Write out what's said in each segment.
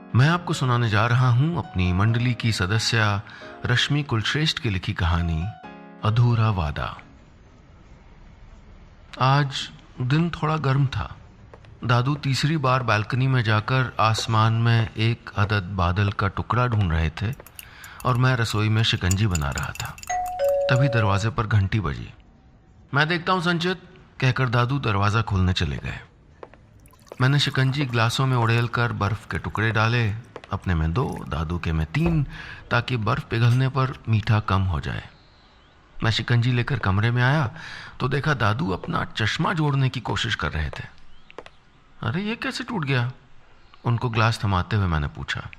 मैं आपको सुनाने जा रहा हूं अपनी मंडली की सदस्य रश्मि कुलश्रेष्ठ की लिखी कहानी अधूरा वादा। आज दिन थोड़ा गर्म था। दादू तीसरी बार बालकनी में जाकर आसमान में एक अदद बादल का टुकड़ा ढूंढ रहे थे और मैं रसोई में शिकंजी बना रहा था। तभी दरवाजे पर घंटी बजी। मैं देखता हूं संचित, कहकर दादू दरवाज़ा खोलने चले गए। मैंने शिकंजी ग्लासों में उड़ेल कर बर्फ़ के टुकड़े डाले, अपने में 2, दादू के में 3, ताकि बर्फ़ पिघलने पर मीठा कम हो जाए। मैं शिकंजी लेकर कमरे में आया तो देखा दादू अपना चश्मा जोड़ने की कोशिश कर रहे थे। अरे ये कैसे टूट गया? उनको ग्लास थमाते हुए मैंने पूछा।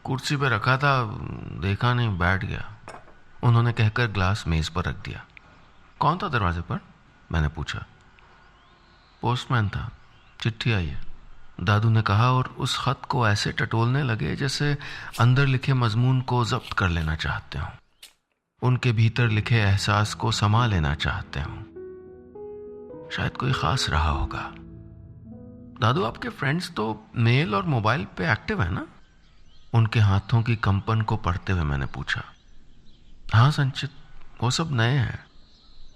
कुर्सी पे रखा था, देखा नहीं, बैठ गया, उन्होंने कहकर ग्लास मेज़ पर रख दिया। कौन था दरवाजे पर? मैंने पूछा। पोस्टमैन था, चिट्ठी आई है, दादू ने कहा और उस खत को ऐसे टटोलने लगे जैसे अंदर लिखे मजमून को जब्त कर लेना चाहते हों, उनके भीतर लिखे एहसास को समा लेना चाहते हों। शायद कोई खास रहा होगा। दादू, आपके फ्रेंड्स तो मेल और मोबाइल पे एक्टिव है ना? उनके हाथों की कंपन को पढ़ते हुए मैंने पूछा। हाँ संचित, वो सब नए हैं,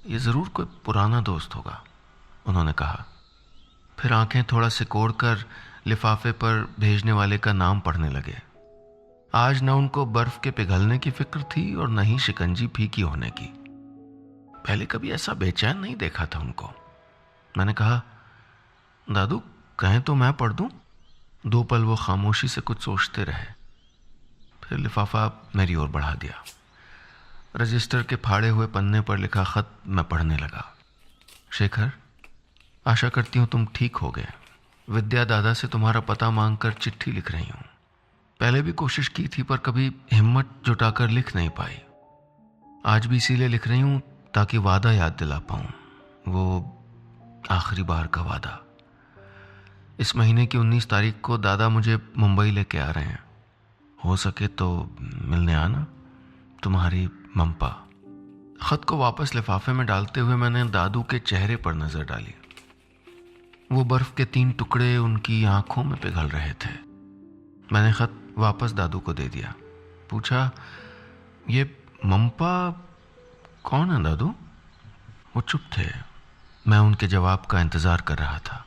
ये ज़रूर कोई पुराना दोस्त होगा, उन्होंने कहा। फिर आंखें थोड़ा सिकोड़ कर लिफाफे पर भेजने वाले का नाम पढ़ने लगे। आज न उनको बर्फ के पिघलने की फिक्र थी और न ही शिकंजी फीकी होने की। पहले कभी ऐसा बेचैन नहीं देखा था उनको। मैंने कहा, दादू कहें तो मैं पढ़ दूं? 2 पल वो खामोशी से कुछ सोचते रहे, फिर लिफाफा मेरी ओर बढ़ा दिया। रजिस्टर के फाड़े हुए पन्ने पर लिखा खत मैं पढ़ने लगा। शेखर, आशा करती हूँ तुम ठीक हो गए। विद्या दादा से तुम्हारा पता मांगकर चिट्ठी लिख रही हूँ। पहले भी कोशिश की थी पर कभी हिम्मत जुटाकर लिख नहीं पाई। आज भी इसीलिए लिख रही हूँ ताकि वादा याद दिला पाऊँ, वो आखिरी बार का वादा। इस महीने की 19 तारीख को दादा मुझे मुंबई लेके आ रहे हैं। हो सके तो मिलने आना। तुम्हारी मम्पा। खत को वापस लिफाफे में डालते हुए मैंने दादू के चेहरे पर नजर डाली। वो बर्फ के 3 टुकड़े उनकी आंखों में पिघल रहे थे। मैंने खत वापस दादू को दे दिया। पूछा, ये मम्पा कौन है दादू? वो चुप थे। मैं उनके जवाब का इंतजार कर रहा था।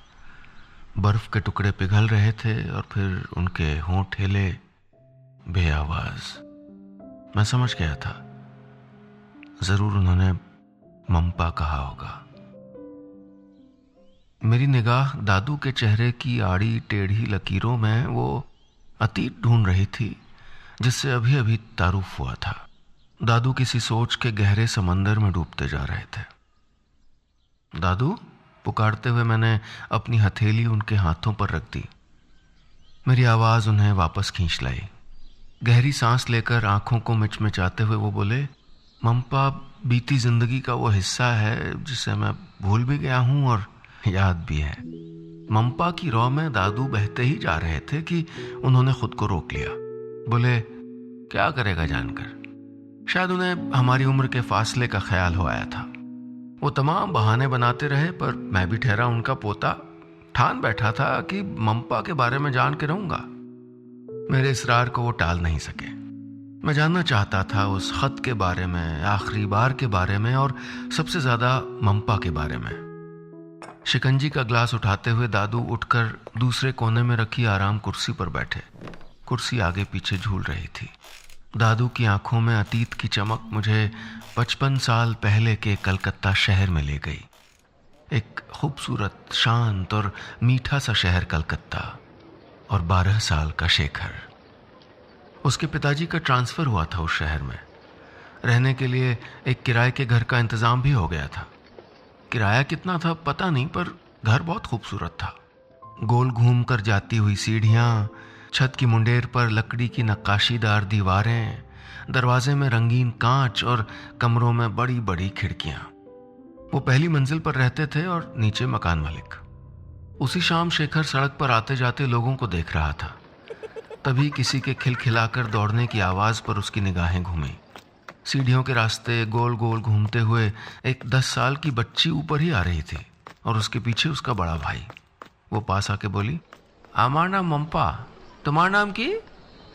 बर्फ के टुकड़े पिघल रहे थे और फिर उनके होंठ हिले बेआवाज। मैं समझ गया था, जरूर उन्होंने मम्पा कहा होगा। मेरी निगाह दादू के चेहरे की आड़ी टेढ़ी लकीरों में वो अतीत ढूंढ रही थी जिससे अभी अभी तारुफ हुआ था। दादू किसी सोच के गहरे समंदर में डूबते जा रहे थे। दादू, पुकारते हुए मैंने अपनी हथेली उनके हाथों पर रख दी। मेरी आवाज उन्हें वापस खींच लाई। गहरी सांस लेकर आंखों को मिचमिचाते हुए वो बोले, मम्पा बीती जिंदगी का वो हिस्सा है जिसे मैं भूल भी गया हूं और याद भी है। मम्पा की रौ में दादू बहते ही जा रहे थे कि उन्होंने खुद को रोक लिया। बोले, क्या करेगा जानकर। शायद उन्हें हमारी उम्र के फासले का ख्याल हो आया था। वो तमाम बहाने बनाते रहे पर मैं भी ठहरा उनका पोता। ठान बैठा था कि मम्पा के बारे में जान के रहूंगा। मेरे इसरार को वो टाल नहीं सके। मैं जानना चाहता था उस खत के बारे में, आखिरी बार के बारे में और सबसे ज्यादा मम्पा के बारे में। शिकंजी का ग्लास उठाते हुए दादू उठकर दूसरे कोने में रखी आराम कुर्सी पर बैठे। कुर्सी आगे पीछे झूल रही थी। दादू की आंखों में अतीत की चमक मुझे 55 साल पहले के कलकत्ता शहर में ले गई। एक खूबसूरत, शांत और मीठा सा शहर कलकत्ता, और 12 साल का शेखर। उसके पिताजी का ट्रांसफर हुआ था उस शहर में। रहने के लिए एक किराए के घर का इंतजाम भी हो गया था। किराया कितना था पता नहीं, पर घर बहुत खूबसूरत था। गोल घूम कर जाती हुई सीढ़ियां, छत की मुंडेर पर लकड़ी की नक्काशीदार दीवारें, दरवाजे में रंगीन कांच और कमरों में बड़ी बड़ी खिड़कियां। वो पहली मंजिल पर रहते थे और नीचे मकान मालिक। उसी शाम शेखर सड़क पर आते जाते लोगों को देख रहा था। तभी किसी के खिलखिलाकर दौड़ने की आवाज पर उसकी निगाहें घूमी। सीढ़ियों के रास्ते गोल गोल घूमते हुए एक 10 साल की बच्ची ऊपर ही आ रही थी और उसके पीछे उसका बड़ा भाई। वो पास आके बोली, हमारा नाम मंपा, तुम्हारा नाम की?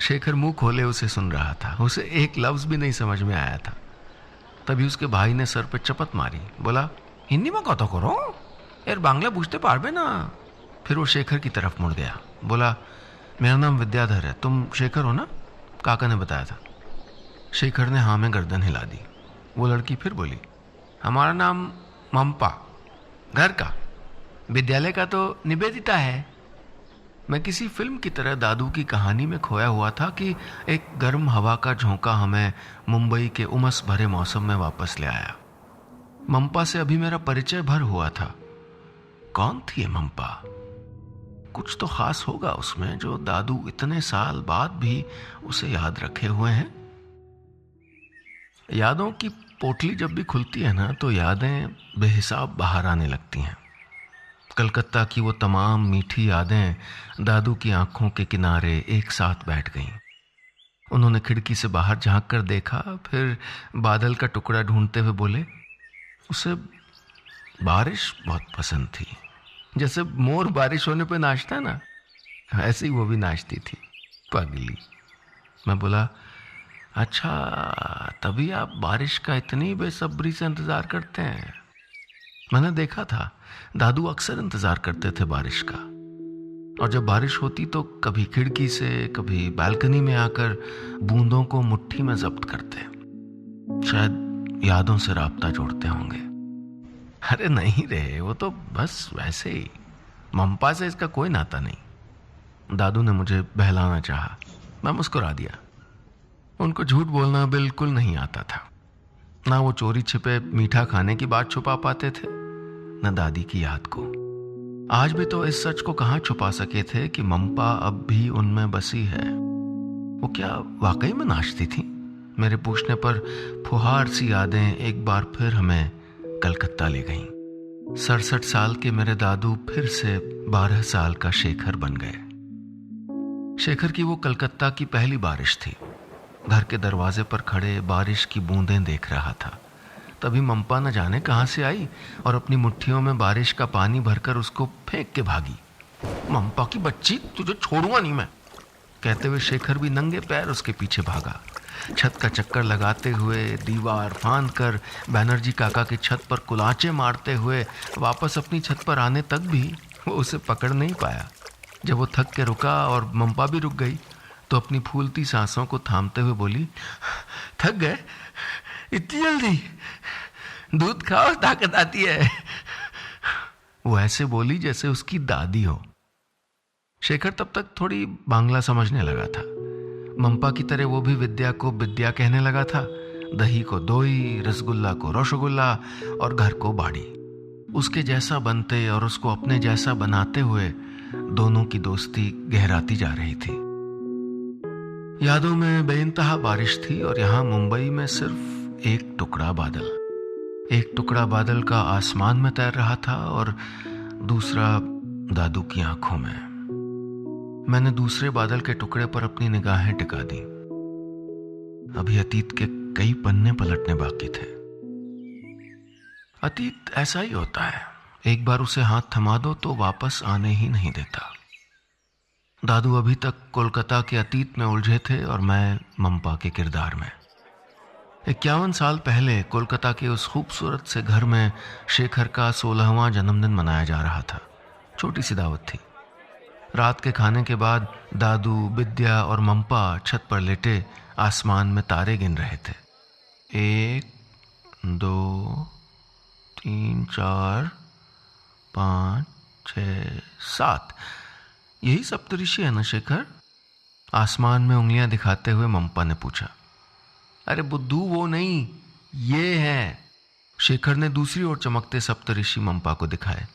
शेखर मुंह खोले उसे सुन रहा था। उसे एक लफ्ज भी नहीं समझ में आया था। तभी उसके भाई ने सर पे चपत मारी, बोला, हिंदी में कतो करो यार, बांग्ला पूछते पारबे ना। फिर वो शेखर की तरफ मुड़ गया, बोला, मेरा नाम विद्याधर है, तुम शेखर हो ना? काका ने बताया था। शेखर ने हाँ में गर्दन हिला दी। वो लड़की फिर बोली, हमारा नाम मंपा, घर का, विद्यालय का तो निवेदिता है। मैं किसी फिल्म की तरह दादू की कहानी में खोया हुआ था कि एक गर्म हवा का झोंका हमें मुंबई के उमस भरे मौसम में वापस ले आया। मंपा से अभी मेरा परिचय भर हुआ था। कौन थी ये मंपा? कुछ तो खास होगा उसमें जो दादू इतने साल बाद भी उसे याद रखे हुए हैं। यादों की पोटली जब भी खुलती है ना, तो यादें बेहिसाब बाहर आने लगती हैं। कलकत्ता की वो तमाम मीठी यादें दादू की आंखों के किनारे एक साथ बैठ गईं। उन्होंने खिड़की से बाहर झांक कर देखा, फिर बादल का टुकड़ा ढूंढते हुए बोले, उसे बारिश बहुत पसंद थी। जैसे मोर बारिश होने पे नाचता है ना, ऐसे ही वो भी नाचती थी, पगली। मैं बोला, अच्छा, तभी आप बारिश का इतनी बेसब्री से इंतजार करते हैं। मैंने देखा था दादू अक्सर इंतजार करते थे बारिश का, और जब बारिश होती तो कभी खिड़की से कभी बालकनी में आकर बूंदों को मुट्ठी में जब्त करते, शायद यादों से राब्ता जोड़ते होंगे। अरे नहीं रे, वो तो बस वैसे ही, मंपा से इसका कोई नाता नहीं। दादू ने मुझे बहलाना चाहा, मैं मुस्कुरा दिया। उनको झूठ बोलना बिल्कुल नहीं आता था। ना वो चोरी छिपे मीठा खाने की बात छुपा पाते थे, न दादी की याद को। आज भी तो इस सच को कहाँ छुपा सके थे कि मंपा अब भी उनमें बसी है। वो क्या वाकई में नाचती थी? मेरे पूछने पर फुहार सी यादें एक बार फिर हमें कलकत्ता ले गईं। 67 साल के मेरे दादू फिर से 12 साल का शेखर बन गए। शेखर की वो कलकत्ता की पहली बारिश थी। घर के दरवाजे पर खड़े बारिश की बूंदें देख रहा था। तभी मंपा न जाने कहां से आई और अपनी मुट्ठियों में बारिश का पानी भरकर उसको फेंक के भागी। मंपा की बच्ची, तुझे छोड़ूंगा नहीं मैं, कहते हुए शेखर भी नंगे पैर उसके पीछे भागा। छत का चक्कर लगाते हुए, दीवार फांद कर, बैनर्जी काका की छत पर कुलाचे मारते हुए वापस अपनी छत पर आने तक भी वो उसे पकड़ नहीं पाया। जब वो थक के रुका और मंपा भी रुक गई तो अपनी फूलती सांसों को थामते हुए बोली, थक गए इतनी जल्दी? दूध खाओ, ताकत आती है। वो ऐसे बोली जैसे उसकी दादी हो। शेखर तब तक थोड़ी बांग्ला समझने लगा था। मंपा की तरह वो भी विद्या को विद्या कहने लगा था, दही को दोई, रसगुल्ला को रसगुल्ला और घर को बाड़ी। उसके जैसा बनते और उसको अपने जैसा बनाते हुए दोनों की दोस्ती गहराती जा रही थी। यादों में बेइंतहा बारिश थी और यहां मुंबई में सिर्फ एक टुकड़ा बादल। एक टुकड़ा बादल का आसमान में तैर रहा था और दूसरा दादू की आंखों में। मैंने दूसरे बादल के टुकड़े पर अपनी निगाहें टिका दी। अभी अतीत के कई पन्ने पलटने बाकी थे। अतीत ऐसा ही होता है, एक बार उसे हाथ थमा दो तो वापस आने ही नहीं देता। दादू अभी तक कोलकाता के अतीत में उलझे थे और मैं मंपा के किरदार में। 51 साल पहले कोलकाता के उस खूबसूरत से घर में शेखर का 16वां जन्मदिन मनाया जा रहा था। छोटी सी दावत थी। रात के खाने के बाद दादू, विद्या और मंपा छत पर लेटे आसमान में तारे गिन रहे थे। 1 2 3 4 5 6 7। यही सप्तऋषि है ना शेखर? आसमान में उंगलियां दिखाते हुए मंपा ने पूछा। अरे बुद्धू, वो नहीं, ये है। शेखर ने दूसरी ओर चमकते सप्तऋषि मंपा को दिखाए।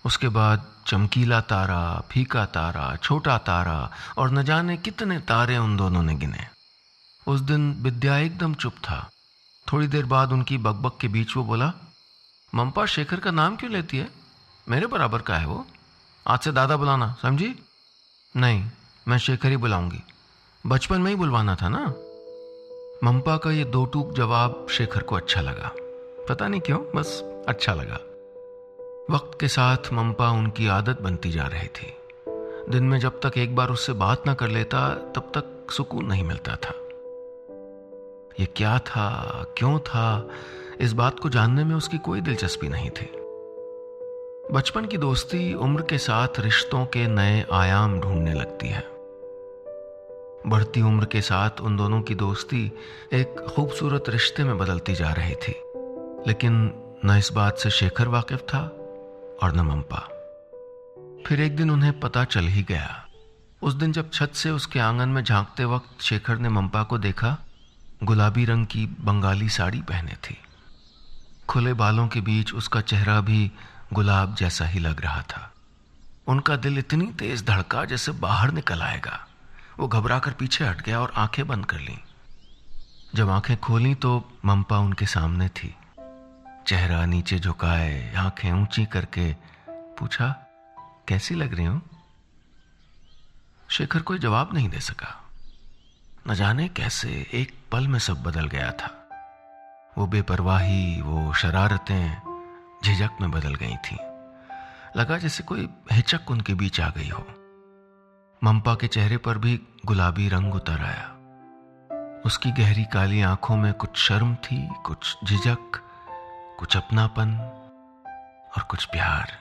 उसके बाद चमकीला तारा, फीका तारा, छोटा तारा और न जाने कितने तारे उन दोनों ने गिने। उस दिन विद्या एकदम चुप था। थोड़ी देर बाद उनकी बकबक के बीच वो बोला, मंपा शेखर का नाम क्यों लेती है? मेरे बराबर का है वो। आज से दादा बुलाना, समझी? नहीं, मैं शेखर ही बुलाऊंगी। बचपन में ही बुलवाना था ना। मंपा का ये दो टूक जवाब शेखर को अच्छा लगा। पता नहीं क्यों, बस अच्छा लगा। वक्त के साथ मंपा उनकी आदत बनती जा रही थी। दिन में जब तक एक बार उससे बात ना कर लेता तब तक सुकून नहीं मिलता था। ये क्या था, क्यों था, इस बात को जानने में उसकी कोई दिलचस्पी नहीं थी। बचपन की दोस्ती उम्र के साथ रिश्तों के नए आयाम ढूंढने लगती है। बढ़ती उम्र के साथ उन दोनों की दोस्ती एक खूबसूरत रिश्ते में बदलती जा रही थी, लेकिन न इस बात से शेखर वाकिफ था और न मंपा। फिर एक दिन उन्हें पता चल ही गया। उस दिन जब छत से उसके आंगन में झांकते वक्त शेखर ने मंपा को देखा, गुलाबी रंग की बंगाली साड़ी पहने थी। खुले बालों के बीच उसका चेहरा भी गुलाब जैसा ही लग रहा था। उनका दिल इतनी तेज धड़का जैसे बाहर निकल आएगा। वो घबरा कर पीछे हट गया और आंखें बंद कर लीं। जब आंखें खोलीं तो मंपा उनके सामने थी। चेहरा नीचे झुकाए, आंखें ऊंची करके पूछा, कैसी लग रही हूं? शेखर कोई जवाब नहीं दे सका। न जाने कैसे एक पल में सब बदल गया था। वो बेपरवाही, वो शरारतें झिझक में बदल गई थीं। लगा जैसे कोई हिचक उनके बीच आ गई हो। मंपा के चेहरे पर भी गुलाबी रंग उतर आया। उसकी गहरी काली आंखों में कुछ शर्म थी, कुछ झिझक, कुछ अपनापन और कुछ प्यार।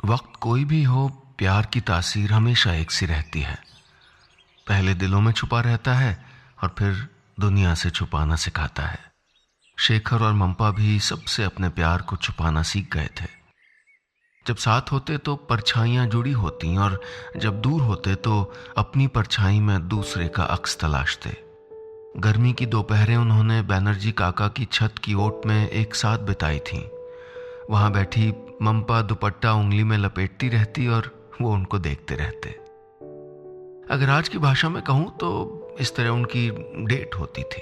वक्त कोई भी हो, प्यार की तासीर हमेशा एक सी रहती है। पहले दिलों में छुपा रहता है और फिर दुनिया से छुपाना सिखाता है। शेखर और मंपा भी सबसे अपने प्यार को छुपाना सीख गए थे। जब साथ होते तो परछाइयां जुड़ी होती और जब दूर होते तो अपनी परछाई में दूसरे का अक्स तलाशते। गर्मी की दोपहरें उन्होंने बैनर्जी काका की छत की ओट में एक साथ बिताई थीं। वहां बैठी मंपा दुपट्टा उंगली में लपेटती रहती और वो उनको देखते रहते। अगर आज की भाषा में कहूं तो इस तरह उनकी डेट होती थी।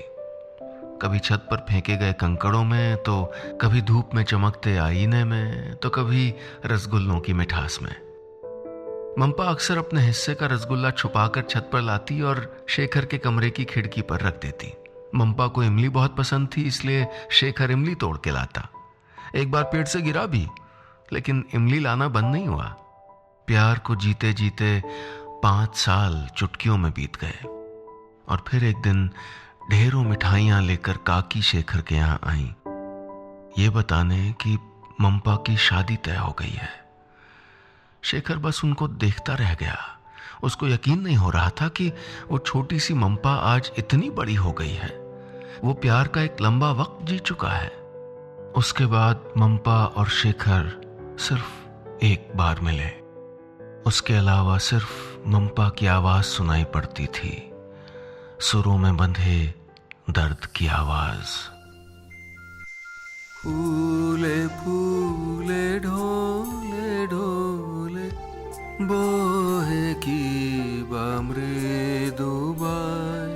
कभी छत पर फेंके गए कंकड़ों में, तो कभी धूप में चमकते आईने में, तो कभी रसगुल्लों की मिठास में। मंपा अक्सर अपने हिस्से का रसगुल्ला छुपाकर छत पर लाती और शेखर के कमरे की खिड़की पर रख देती। मंपा को इमली बहुत पसंद थी, इसलिए शेखर इमली तोड़ के लाता। एक बार पेड़ से गिरा भी, लेकिन इमली लाना बंद नहीं हुआ। प्यार को जीते जीते 5 साल चुटकियों में बीत गए और फिर एक दिन ढेरों मिठाइयां लेकर काकी शेखर के यहां आईं, ये बताने कि मंपा की शादी तय हो गई है। शेखर बस उनको देखता रह गया। उसको यकीन नहीं हो रहा था कि वो छोटी सी मंपा आज इतनी बड़ी हो गई है। वो प्यार का एक लंबा वक्त जी चुका है। उसके बाद मंपा और शेखर सिर्फ एक बार मिले। उसके अलावा सिर्फ मंपा की आवाज सुनाई पड़ती थी, सुरों में बंधे दर्द की आवाज। फूले फूले ढोले ढोले बोहे की बामृदु बाय।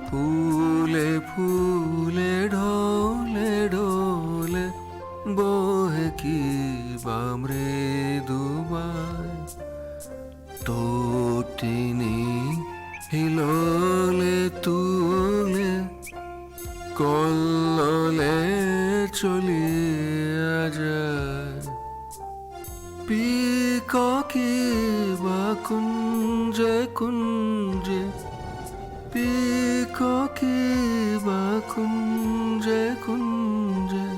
फूले फूले ढोले ढोले बोहे की बामृदु बाय। तोटिनी हिलोले तुले कल्लोले चलिया যায়। পিককে বা কুঞ্জে কুঞ্জে, পিককে বা কুঞ্জে কুঞ্জে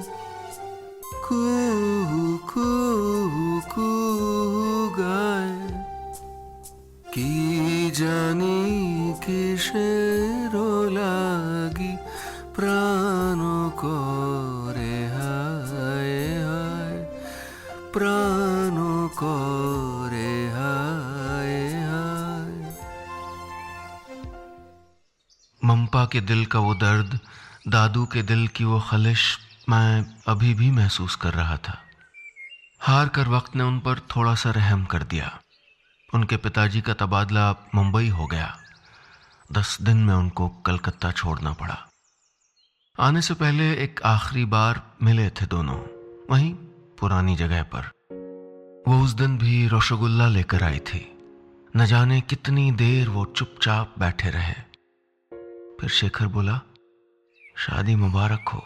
কুহু কুহু কুহু গায়। কি জানি কিসের লাগি প্রাণ করে হায় হায়, প্রাণ করে হায় হায়। मंपा के दिल का वो दर्द, दादू के दिल की वो खलिश मैं अभी भी महसूस कर रहा था। हार कर वक्त ने उन पर थोड़ा सा रहम कर दिया। उनके पिताजी का तबादला मुंबई हो गया। 10 दिन में उनको कलकत्ता छोड़ना पड़ा। आने से पहले एक आखिरी बार मिले थे दोनों, वहीं पुरानी जगह पर। वो उस दिन भी रसगुल्ला लेकर आई थी। न जाने कितनी देर वो चुपचाप बैठे रहे। फिर शेखर बोला, शादी मुबारक हो।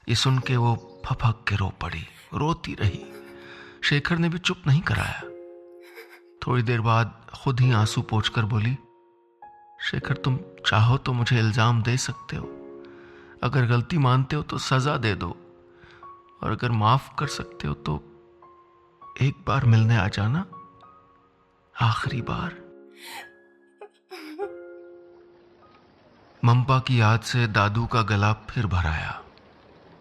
ये सुन के वो फपक के रो पड़ी, रोती रही। शेखर ने भी चुप नहीं कराया। थोड़ी देर बाद खुद ही आंसू पोंछकर बोली, शेखर तुम चाहो तो मुझे इल्जाम दे सकते हो, अगर गलती मानते हो तो सजा दे दो, और अगर माफ कर सकते हो तो एक बार मिलने आ जाना, आखिरी बार। मंपा की याद से दादू का गला फिर भर आया।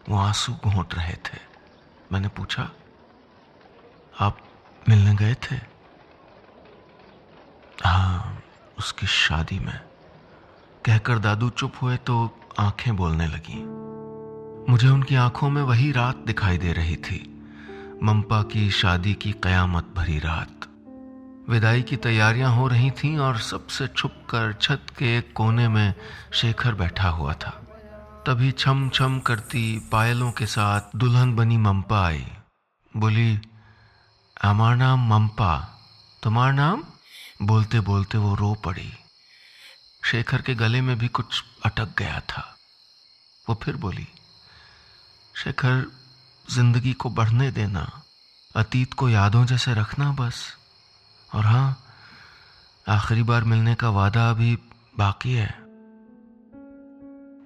वो आंसू घोंट रहे थे। मैंने पूछा, आप मिलने गए थे? हाँ, उसकी शादी में, कहकर दादू चुप हुए तो आंखें बोलने लगी। मुझे उनकी आंखों में वही रात दिखाई दे रही थी, मंपा की शादी की कयामत भरी रात। विदाई की तैयारियां हो रही थीं और सबसे छुपकर छत के एक कोने में शेखर बैठा हुआ था। तभी छम छम करती पायलों के साथ दुल्हन बनी मंपा आई। बोली, हमारा नाम मंपा, तुम्हारा नाम? बोलते बोलते वो रो पड़ी। शेखर के गले में भी कुछ अटक गया था। वो फिर बोली, शेखर जिंदगी को बढ़ने देना, अतीत को यादों जैसे रखना बस। और हाँ, आखिरी बार मिलने का वादा अभी बाकी है।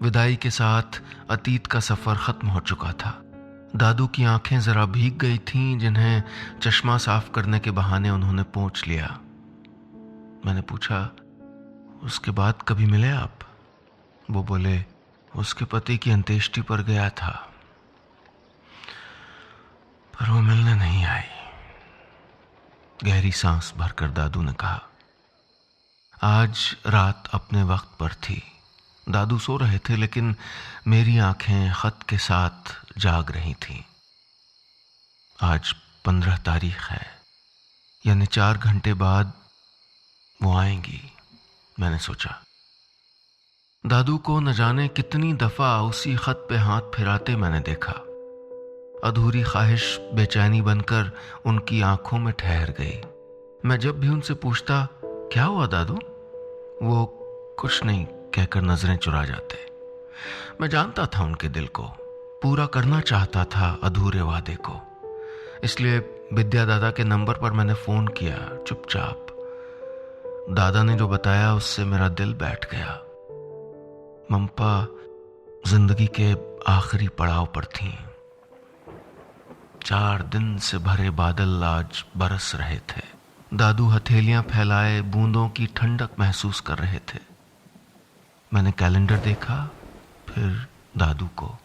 विदाई के साथ अतीत का सफर खत्म हो चुका था। दादू की आंखें जरा भीग गई थीं, जिन्हें चश्मा साफ करने के बहाने उन्होंने पोंछ लिया। मैंने पूछा, उसके बाद कभी मिले आप? वो बोले, उसके पति की अंत्येष्टि पर गया था, पर वो मिलने नहीं आई। गहरी सांस भरकर दादू ने कहा। आज रात अपने वक्त पर थी। दादू सो रहे थे, लेकिन मेरी आंखें खत के साथ जाग रही थीं। आज 15 तारीख है, यानी 4 घंटे बाद वो आएंगी, मैंने सोचा। दादू को न जाने कितनी दफा उसी खत पे हाथ फिराते मैंने देखा। अधूरी ख्वाहिश बेचैनी बनकर उनकी आंखों में ठहर गई। मैं जब भी उनसे पूछता, क्या हुआ दादू, वो कुछ नहीं कहकर नजरें चुरा जाते। मैं जानता था उनके दिल को, पूरा करना चाहता था अधूरे वादे को। इसलिए विद्या दादा के नंबर पर मैंने फोन किया, चुपचाप। दादा ने जो बताया उससे मेरा दिल बैठ गया। मंपा जिंदगी के आखिरी पड़ाव पर थीं। 4 दिन से भरे बादल आज बरस रहे थे। दादू हथेलियां फैलाए बूंदों की ठंडक महसूस कर रहे थे। मैंने कैलेंडर देखा, फिर दादू को।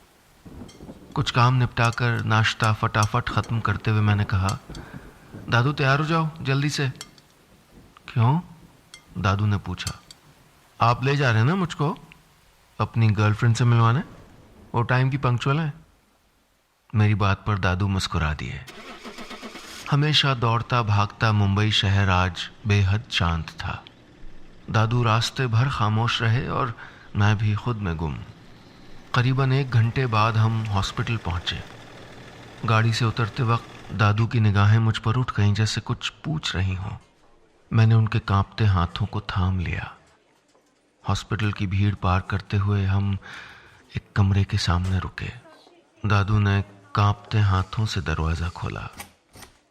कुछ काम निपटाकर नाश्ता फटाफट खत्म करते हुए मैंने कहा, दादू तैयार हो जाओ जल्दी से। क्यों? दादू ने पूछा। आप ले जा रहे हैं ना मुझको अपनी गर्लफ्रेंड से मिलवाने? वो टाइम की पंक्चुअल है। मेरी बात पर दादू मुस्कुरा दिए। हमेशा दौड़ता भागता मुंबई शहर आज बेहद शांत था। दादू रास्ते भर खामोश रहे और मैं भी खुद में गुम। करीबन 1 घंटे बाद हम हॉस्पिटल पहुंचे। गाड़ी से उतरते वक्त दादू की निगाहें मुझ पर उठ गईं, जैसे कुछ पूछ रही हों। मैंने उनके कांपते हाथों को थाम लिया। हॉस्पिटल की भीड़ पार करते हुए हम एक कमरे के सामने रुके। दादू ने कांपते हाथों से दरवाजा खोला।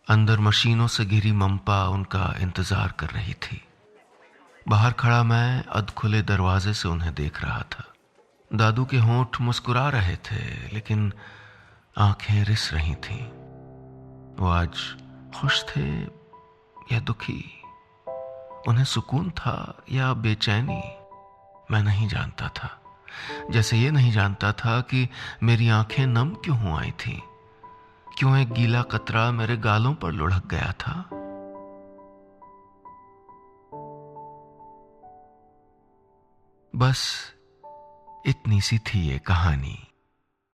अंदर मशीनों से घिरी मंपा उनका इंतजार कर रही थी। बाहर खड़ा मैं अधखुले दरवाजे से उन्हें देख रहा था। दादू के होंठ मुस्कुरा रहे थे, लेकिन आंखें रिस रही थीं। वो आज खुश थे या दुखी? उन्हें सुकून था या बेचैनी? मैं नहीं जानता था। जैसे ये नहीं जानता था कि मेरी आंखें नम क्यों हो आई थीं, क्यों एक गीला कतरा मेरे गालों पर लुढ़क गया था। बस इतनी सी थी ये कहानी।